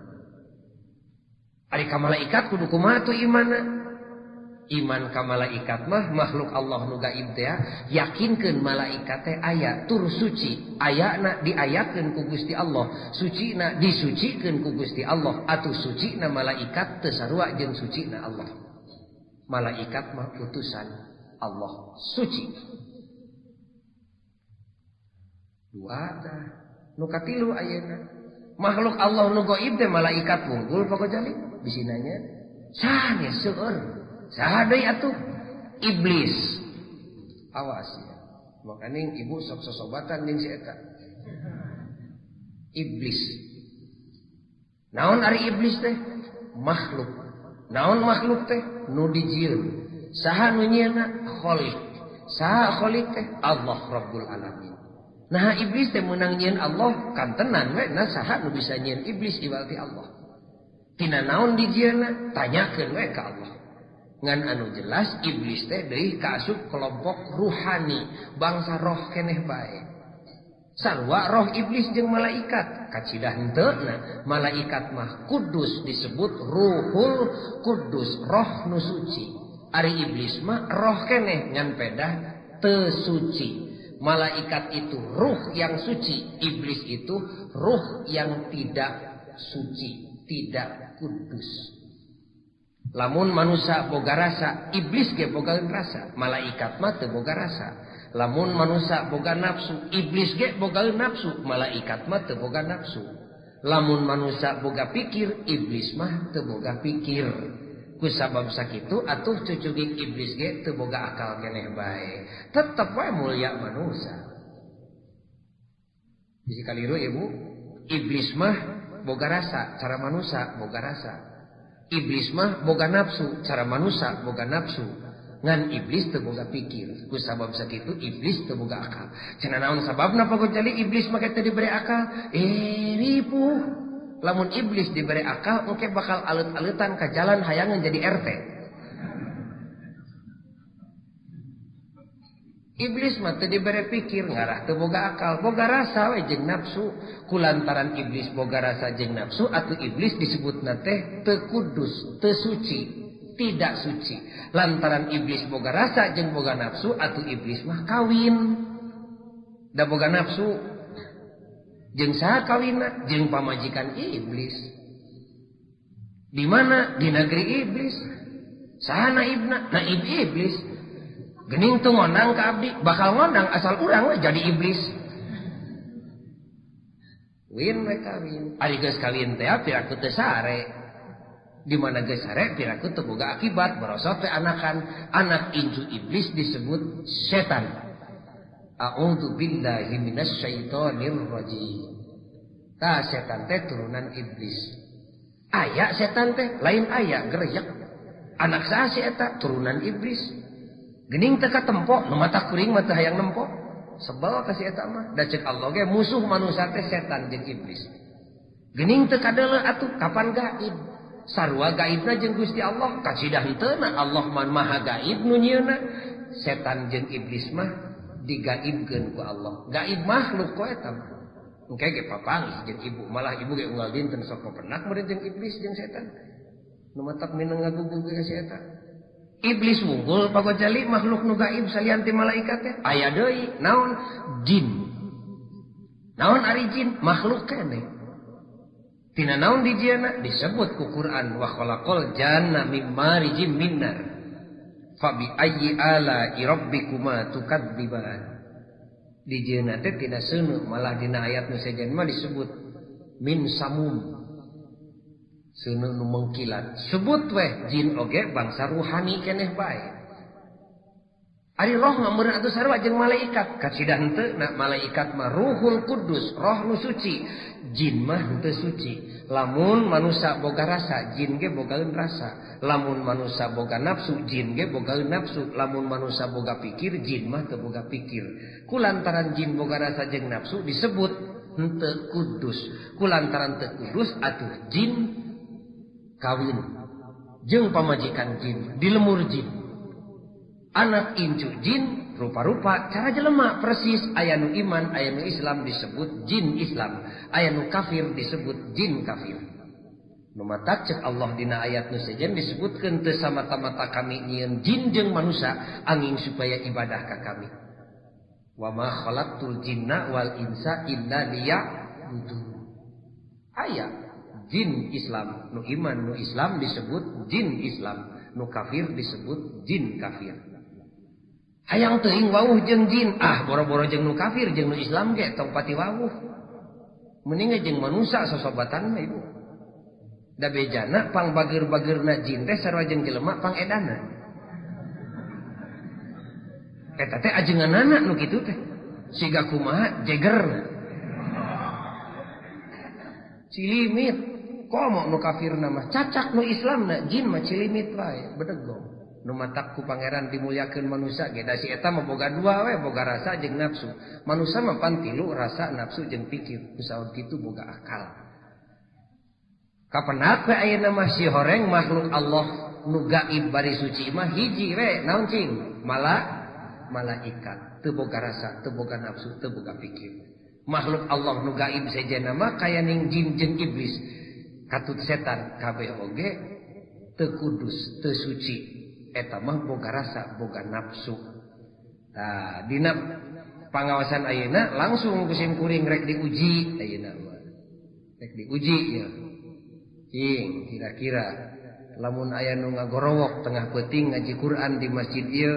Ari ka malaikat kudu kumaha tu imanna? Iman ka malaikat mah makhluk Allah nu gaib teh yakinkeun malaikat teh aya tur suci ayana diayakeun ku Gusti Allah sucina disucikeun ku Gusti Allah atuh sucina malaikat teu sarua jeung sucina Allah. Malaikat mah utusan Allah suci. dua tah nu katilu ayeuna makhluk Allah nu gaib teh malaikat wungkul pokok jali bisi nanya saha seueur saha deui atuh iblis awas ya makanya ibu sok sosobatan jeung si eta iblis naon ari iblis teh makhluk naon makhluk teh nu dijieun saha nu nyieunna khaliq saha khaliq teh Allah Rabbul Alamin nah iblis teh meunang nyieun Allah kantenan we na saha nu bisa nyieun iblis iwalti Allah tina naon dijieunna tanyakeun we ka Allah ngan anu jelas iblis teh deui kaasup kelompok ruhani bangsa roh keneh bae sarua roh iblis jeung malaikat kacidah henteu malaikat mah kudus disebut ruhul kudus roh nu suci ari iblis mah roh keneh ngan pedah teu suci malaikat itu ruh yang suci iblis itu ruh yang tidak suci tidak kudus lamun manusia boga rasa iblis ge boga rasa malaikat mah teu boga rasa lamun manusia boga nafsu iblis ge boga nafsu malaikat mah teu boga nafsu lamun manusia boga pikir iblis mah teu boga pikir ku sabab sakitu atuh cucugik iblis ge teu boga akal keneh bae tetep wae mulia manusia bisi kaliru ibu iblis mah boga rasa cara manusia boga rasa iblis mah boga nafsu cara manusia boga nafsu ngan iblis teu boga pikir ku sabab sakitu iblis teu boga akal cenah naon sababna pokok jali iblis make teu diberi akal ripuh lamun iblis diberi akal engke bakal alut-alutan ka jalan hayangan jadi RT iblis mah teu dibere pikir ngarah teu boga akal boga rasa we jeung nafsu kulantaran iblis boga rasa jeung nafsu atuh iblis disebutna teh teu kudus teu suci tidak suci lantaran iblis boga rasa jeung boga nafsu atuh iblis mah kawin da boga nafsu jeung saha kawinna jeung pamajikan iblis di mana di negeri iblis saha naibna naib iblis gening tuh ngondang ke abdi bakal ngondang asal urang we jadi iblis win we kawin ari geus kawin teh piraku teu sare di mana geus sare piraku teu boga akibat barosot teh anakan anak incu iblis disebut setan a'udzu billahi minasyaitonir rajim ta setan teh turunan iblis aya setan teh lain aya gereyak anak saha si eta turunan iblis gening teu katempo nu mata kuring mah teu hayang nempo sebel ka si eta mah da ceuk Allah ge musuh manusia teh setan jeung iblis gening teu kadeuleu atuh kapan gaib sarua gaibna jeung Gusti Allah kacidah heuteuna Allah man maha gaib nu nyieunna setan jeung iblis mah digaibkeun ku Allah gaib makhluk ku eta mah engke ge papangis jeung ibu malah ibu ge unggal dinten sok penak meureun jeung iblis jeung setan nu matak mineng ngagugug ka si eta iblis wunggul pagojali makhluk nu gaib salian ti malaikat teh aya deui naon jin naon ari jin makhluk keneh tina naon dijieuna disebut ku Quran wa khalaqal janna mim marijim min nar fa bi ayyi ala rabbikuma tukadziban dijieuna teh tina seuneu malah dina ayat nu sejen mah disebut min samum seuneu nu mengkilat sebut weh jin oge bangsa ruhani keneh bae ari roh ngameureun atuh sarua jeung malaikat kacidah henteu na malaikat mah ruhul kudus roh nu suci jin mah henteu suci lamun manusia boga rasa jin ge bogaeun rasa lamun manusia boga nafsu jin ge bogaeun nafsu lamun manusia boga pikir jin mah teu boga pikir kulantaran jin boga rasa jeung nafsu disebut henteu kudus kulantaran teu kudus atuh jin kawin jeung pamajikan jin di lemur jin anak incu jin rupa-rupa cara jelema persis aya nu iman aya nu Islam disebut jin Islam aya nu kafir disebut jin kafir nu matak ceuk Allah dina ayat nu sejen disebutkeun teu samata-mata kami nyieun jin jeung manusia angin supaya ibadah ka kami wa ma khalaqtul jinna wal insa illa liya'budun aya jin Islam nu iman nu Islam disebut jin Islam nu kafir disebut jin kafir hayang teuing wawuh jeung jin, boro-boro jeung nu kafir jeung nu Islam ge tong pati wawuh. Mending jeung manusia sosobatan mah ibu. Da bejana pang bager-bagerna jin teh sarua jeung jelema pang edana. Eta teh ajenganana nu kitu teh. Siga kumaha jegerna. Cilimit, komo nu kafirna mah cacak nu Islamna jin mah cilimit wae, bedegong. Nu matak ku pangeran dimulyakeun manusia ge da si eta mah boga dua we, boga rasa jeung nafsu. Manusia mah pan tilu, rasa, nafsu jeung pikir. Kusaha kitu boga akal. Kapenak we ayeuna mah si horeng makhluk Allah nu gaib bari suci mah hiji we, naon cing? Malaikat. Teu boga rasa, teu boga nafsu, teu boga pikir. Makhluk Allah nu gaib sejenna mah kaya ning jin jeung iblis. Katut setan kabeh oge teu kudus, teu suci. Eta mah boga rasa, boga nafsu. Nah, dina pangawasan ayeuna langsung kusim kuring rek diuji ayeuna mah. Rek diuji ya. Cing, kira-kira lamun aya nu ngagorowok tengah peuting ngaji Quran di masjid ieu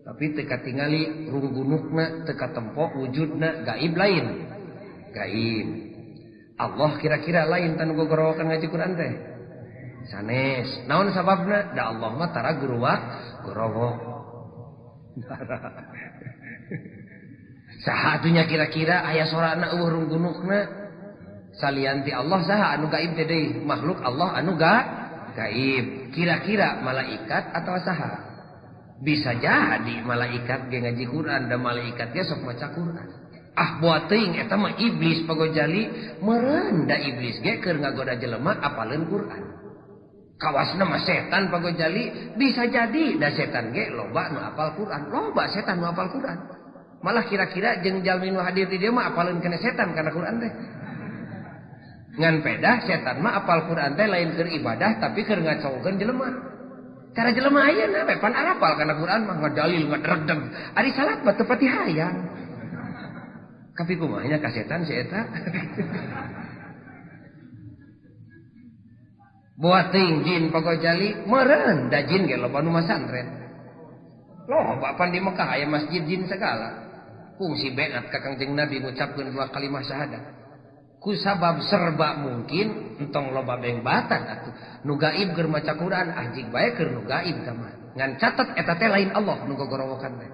tapi teu katingali runggunukna, teu katempo wujudna gaib lain. Gaib. Allah kira-kira lain tan gogorowokan ngaji Quran teh. Sanes, naon sababna? Da Allah mah tara guruwak gorowok. Saha atunya kira-kira aya sorana eueuh runggunukna? Salianti Allah saha anu gaib teh deui? Makhluk Allah anu gaib. Kira-kira malaikat atau saha? Bisa jadi malaikat ge ngaji Quran dan malaikat ge sok maca Quran. Buat teuing eta mah iblis pagojali meureun da iblis ge keur ngagoda jelema apaleun Quran. Kawasna mah setan pagojali bisa jadi da setan ge loba nu apal Quran, loba setan nu apal Quran. Malah kira-kira jeung jalmi nu hadir di dieu mah apaleun kana setan kana Quran teh. Ngan pedah setan mah apal Quran teh lain keur ibadah tapi keur ngacowokeun jelema. Cara jelema ayeuna we pan arapal kana Quran mah ngadalil ngadregdeg. Ari salat mah teu pati hayang. Tapi kumahnya ka setan si eta. Buat ting jin pagojali meureun da jin ge loba nu masantren. Loba pan di Mekah aya masjid jin segala. Fungsi beat ka Kangjeng Nabi ngucapkeun dua kalimat syahadat. Ku sabab serba mungkin entong loba bengbatan atuh. Nu gaib keur maca Quran jig bae keur nu gaib kamah. Ngan catet eta teh lain Allah nu gogorowokan teh.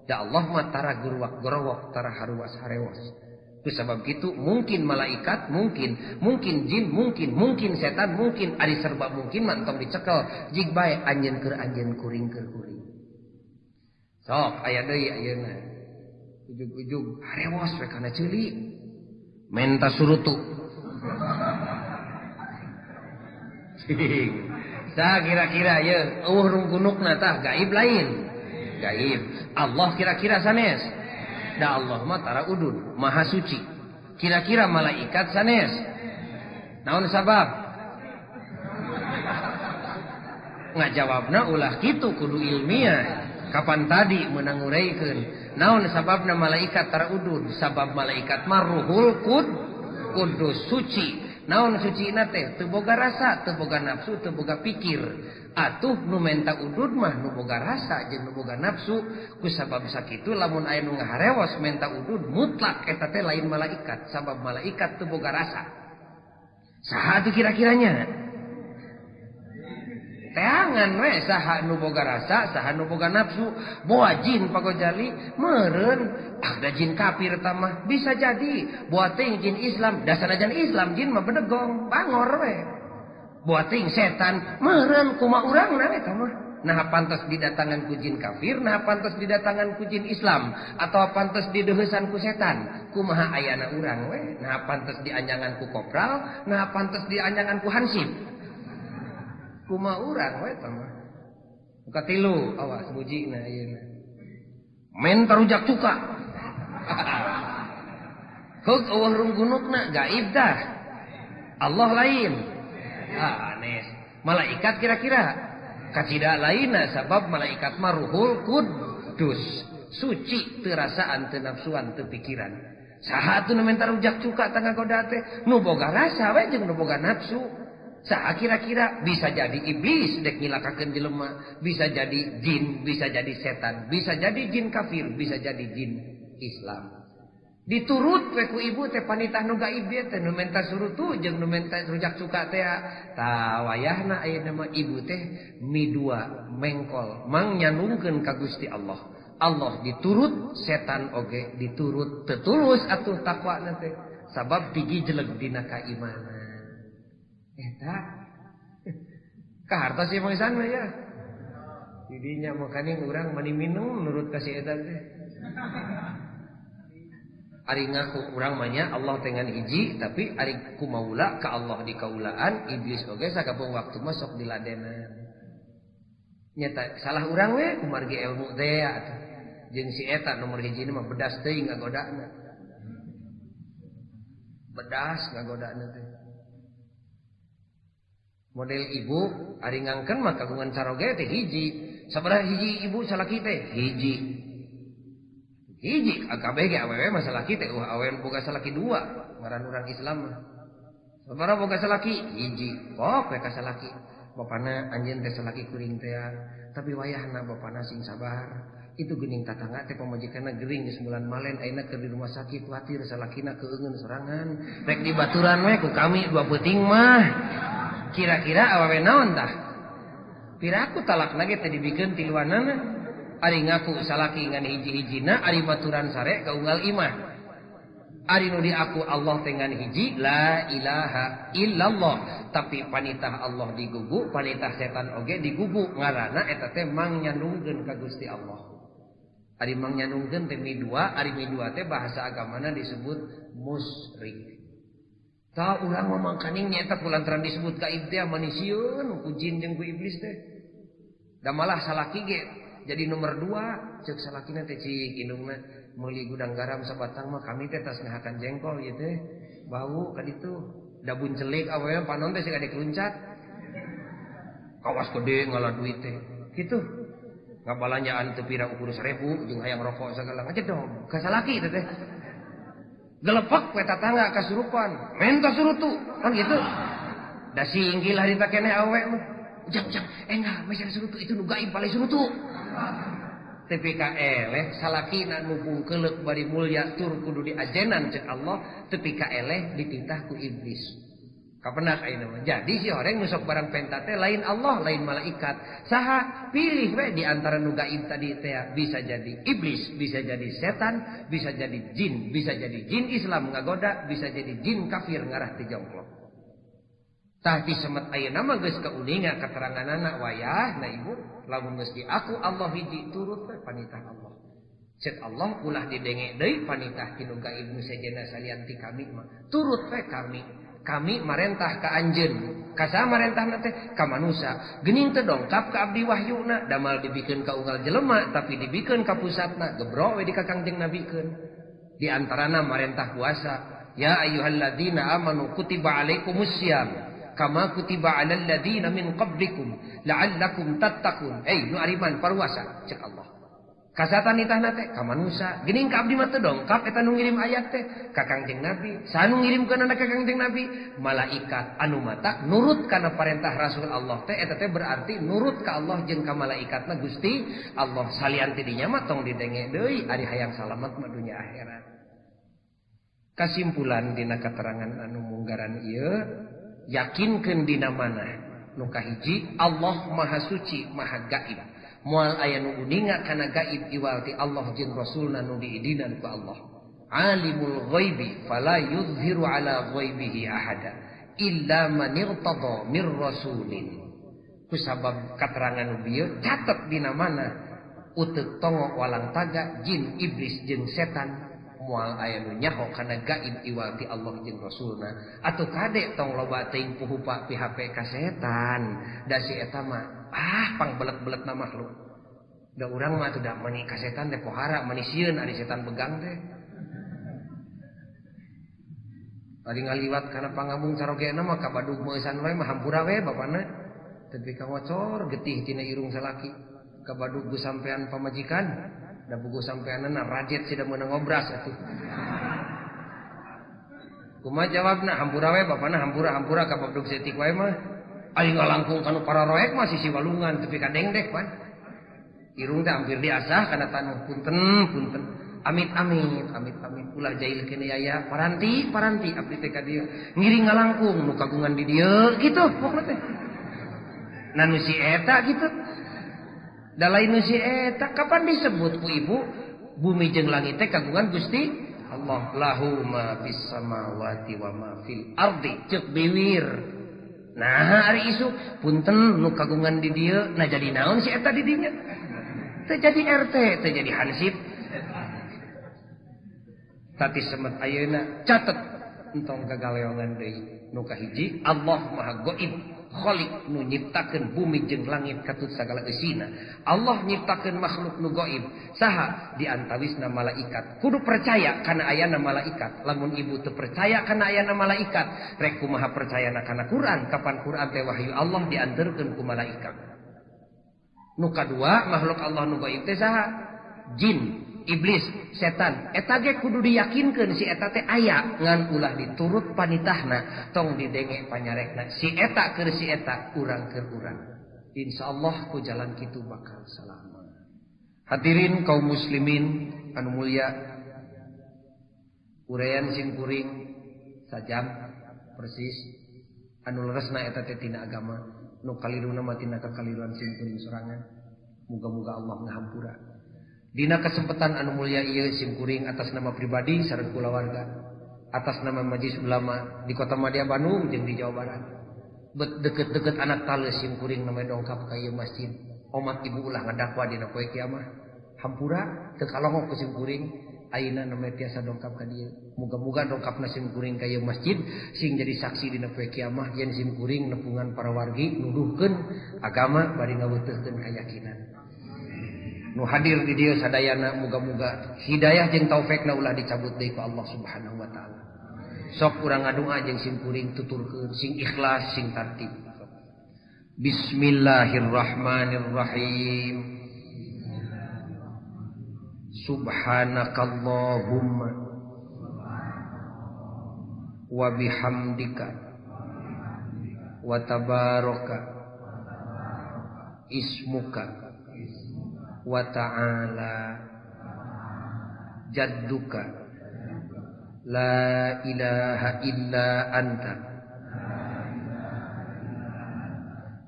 Da Allah mah tara guruwak gorowok, tara haruwas harewas. Ku sabab kitu mungkin malaikat, mungkin jin, mungkin setan, mungkin ari serba mungkin mantong dicekel jig bae anjeun keur anjeun kuring keur kuring. Sok aya deui ayeuna. Ujug-ujug harewas we kana ceuli. Menta surutu. Tah kira-kira ye eueuh runggunukna tah gaib lain. Gaib. Allah kira-kira sanes. Da Allah mah tara udud, maha suci. Kira-kira malaikat sanes. Naon sabab? Ngajawabna ulah kitu kudu ilmiah. Kapan tadi meunang ngureikeun. Naon sababna malaikat tara udud? Sabab malaikat mah ruhul kudus suci. Naon sucina teh? Teu boga rasa, teu boga nafsu, teu boga pikir. Atuh nu menta udud mah nu boga rasa jeung nu boga nafsu. Ku sabab sakitu lamun aya nu ngaharewas menta udud mutlak eta teh lain malaikat. Sabab malaikat teu boga rasa. Saha atuh kira-kiranya? Teangan we saha nu boga rasa, saha nu boga nafsu. Boa jin pagojali meureun da jin kafir eta mah bisa jadi. Boa teuing jin Islam, da sanajan Islam jin mah bedegong, bangor we. Boa teuing setan meureun kumaha urangna eta mah. Nah pantas didatangan ku jin kafir, nah pantas didatangan ku jin Islam, atau pantas dideuheusan ku setan. Kumaha ayana urang we? Nah pantas dianjangan ku kopral, nah pantas dianjangan ku hansip. Kumaha urang we eta mah. Katilu awas mujina ayeuna. Men tarujak cuka. Heug eueuh runggunukna gaib dah. Allah lain. Aneh. Malaikat kira-kira kacida lainna sabab malaikat mah ruhul kudus. Suci teu rasaan, teu nafsuan, teu pikiran. Saha atuh nu men tarujak cuka tangga goda teh? Nu boga rasa we jeung nu boga nafsu. Saha kira-kira bisa jadi iblis dek nyilakakeun jelema, bisa jadi jin, bisa jadi setan, bisa jadi jin kafir, bisa jadi jin Islam. Diturut we ku ibu teh panitah nu gaib teh nu menta surutu jeung nu menta rujak cuka teh tah wayahna ayeuna mah ibu teh midua mengkol mang nyanungkeun ka Gusti Allah. Allah diturut, setan oge diturut, tetulus atuh takwana teh sabab pigi jeleg dina kaimanan. Eta kahartos ieu mangsan mah ya. Didinya makanya urang mani minum nurut ka si eta teh. Ari ngaku urang mah nya Allah tengan hiji tapi ari kumaula ka Allah dikaulaan iblis oge sakabung waktu mah sok diladenan. Nyata salah urang we kumargi ilmu teh atuh. Jeung si eta nomor hiji mah bedas teuing ngagodana. Bedas ngagodana teh. Model ibu ari ngangkeun mah kagungan saroge teh hiji. Sabaraha hiji ibu salaki teh? Hiji. Hiji kabeh ge awewe mah salaki teh awewe boga salaki dua ngaran urang Islam mah. Sabaraha boga salaki? Hiji. Pok we ka salaki. Bapana anjeun teh salaki kuring teh tapi wayahna bapana sing sabar. Itu geuning tatangga teh pamajikanna gering geus bulan malen ayeuna keur di rumah sakit watir salakina keungeun sorangan. Rek di baturan we ku kami dua peuting mah. Kira-kira awewe naon tah? Piraku talakna ge teh dibikeun tiluanana. Ari ngaku salaki ngan hiji-hijina, ari baturan sare kaunggal imah. Ari nu diaku Allah teh ngan hiji, la ilaha illallah. Tapi panitah Allah digugu, panitah setan oge digugu. Ngaranna eta teh mang nyandungkeun ka Gusti Allah. Ari mang nyandungkeun teh midua, ari midua teh bahasa agamana disebut musyrik. Tah urang mah mangkaning nyaeta kulantaran disebut gaib teh manisieun ku jin jeung ku iblis teh. Da malah salaki ge jadi nomor 2 ceuk salakina teh cik indungna meuli gudang garam sabatang mah kami teh tas ngahakan jengkol ieu teh bau ka ditu da buncelik awewe panon teh siga dikeluncat. Kawas gede ngalah duit teh. Kitu. Ngabalanjaan teu pira ukur 1000 jeung hayang rokok sagala ngajedog ka salaki teh teh. Gelepek we tatangga kasurupan, menta surutu, kan gitu. Da singgil harita keneh awe mah. Ujang, enggak, mesin surutu itu nu gaib balik surutu. Tapi ka eleh salakina nu bungkeulek bari mulya tur kudu diajenan cek Allah, tapi ka eleh dititah ku iblis. Kapenak ayeuna mah. Jadi si horeng nu sok barang penta teh lain Allah, lain malaikat. Saha pilih we di antara nu gaib tadi teh bisa jadi iblis, bisa jadi setan, bisa jadi jin, bisa jadi jin Islam ngagoda, bisa jadi jin kafir ngarah ti jongklok. Tah ti semet ayeuna mah geus kauninga keteranganana wayah na ibu lamun geus aku Allah hiji turut we panitah Allah. Cek Allah ulah didenge deui panitah ti nu gaib nu sejenna salian ti kami mah turut we kami. Kami marentah ka anjeun. Ka marentahna teh ka manusia. Geuning teu dongkap ka abdi wahyuna, damal dibikeun ka unggal jelema tapi dibikeun ka pusatna, gebro we di ka Kangjeng Nabikeun. Di antarana marentah puasa. Ya ayyuhalladzina amanu kutiba alaikumussyam kama kutiba alal ladzina min qablikum la'allakum tattaqun. Nu ariman paruasa cek Allah. Kasatan itahna teh ka manusia. Geuning ka abdi mah teu dongkap eta nu ngirim ayat teh ka Kangjeng Nabi. Sanu ngirimkeun ka Kangjeng Nabi? Malaikat anu mata nurut kana parentah Rasul Allah teh eta teh berarti nurut ka Allah jeung ka malaikatna Gusti Allah. Salian ti dinya mah tong didenge deui ari hayang salamet mah dunya akhirat. Kasimpulan dina keterangan anu munggaran ieu yakinkeun dina manah nu kahiji Allah Maha Suci Maha Gaib. Moal aya nu uninga kana gaib iwalti Allah jeung Rasulna nu diidinan ku Allah. Alimul ghaibi fala yuzhiru ala ghaibihi ahada illa man irtada mir rasulin. Kusabab katerangan nu bieu catet dina mana uteuk tongo walang taga jin iblis jeung setan moal aya nu nyaho kana gaib iwalti Allah jeung Rasulna atuh kade tong loba teuing puhupa PHP ka setan da si eta mah pang belet-beletna makhluk. Da urang mah teu da mani ka setan teh pohara manisieun ari setan begang teh. Ari ngaliwat kana pangambung sarogena mah ka badug meusan wae mah hampura we bapana. Tapi ka ngocor getih tina irung salaki. Ka badug gu sampean pamajikan da buku sampeanna rajet sida meunang ngobras atuh. Kumaha jawabna hampura we bapana hampura ka badug setik wae mah. Aing ngalangkung kanu para roek masih si walungan tapi kadengdek pan. Irung teh hampir diasah kana tanu punten. Amit-amit ulah jahil kene aya paranti abdi teh ka dieu. Ngiring ngalangkung nu kagungan di dieu kitu pokona teh. Nah nu si eta gitu. Da lain nu si eta kapan disebut ku ibu bumi jeung langit teh kagungan Gusti Allah. Lahu ma fis samawati wa ma fil ardi ceuk biwir. Nah hari isu punten nu kagungan di dieu nah jadi naon si eta di dinya teu jadi RT teu jadi hansip tapi semet ayeuna catet entong kagaleongan deui nu kahiji Allah Maha Gaib Khaliq nu nyiptakeun bumi jeung langit katut sagala eusina. Allah nyiptakeun makhluk nu gaib. Saha di antawisna malaikat. Kudu percaya kana ayana malaikat. Lamun ibu teu percaya kana ayana malaikat, rek kumaha percayana kana Quran? Kapan Quran teh wahyu Allah dianterkeun ku malaikat. Nu kadua makhluk Allah nu gaib teh saha? Jin. Iblis, setan, eta ge kudu diyakinkeun si eta teh aya ngan ulah diturut panitahna tong didenge panyarekna si eta keur si eta urang keur urang. Insyaallah ku jalan kitu bakal salamat. Hadirin kaum muslimin anu mulia, uraian simkuring sajam persis anu leresna eta teh tina agama nu kaliruna mah tina kakaliruan simkuring sorangan. Muga-muga Allah ngahampura. Dina kesempatan anu mulia ieu simkuring atas nama pribadi sareng kulawarga, atas nama Majelis Ulama di Kota Madya Bandung jeung di Jawa Barat. Deket-deket anak tales simkuring nama dongkap ka ieu masjid. Omat ibu ulah ngadakwa dina poe kiamat. Hampura teu kalongok ke simkuring ayeuna nama tiasa dongkap ka dieu. Muga-muga dongkapna simkuring ka ieu masjid sing jadi saksi dina poe kiamat yen simkuring nepungan para wargi nuduhkeun agama bari ngaweuteurkeun keyakinan. Nu hadir di dieu sadayana muga-muga hidayah jeung taufeekna ulah dicabut deui ku Allah Subhanahu wa taala. Sok urang ngadoa jeung simkuring tuturkeun sing ikhlas sing tartib. Bismillahirrahmanirrahim. Subhanakallahumma wa bihamdika wa tabaraka ismuka wa ta'ala jadduka la ilaha illa anta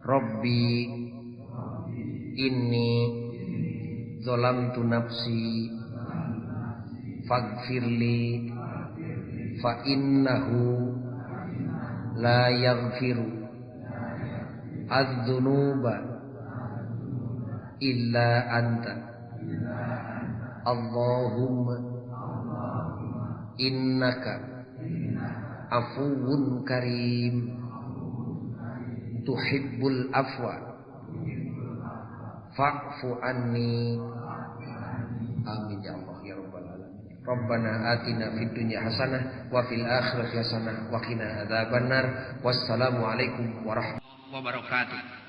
rabbi inni zalamtu nafsi faghfirli fa innahu la yaghfiru adz-dzunuba illa anta Allahumma innaka afuwun karim tuhibbul afwa fa'fu anni amin ya Allah ya rabbal alamin. Rabbana atina fid dunya hasanah wa fil akhirati hasanah wa qina adzabannar. Wassalamu alaikum warahmatullahi wabarakatuh.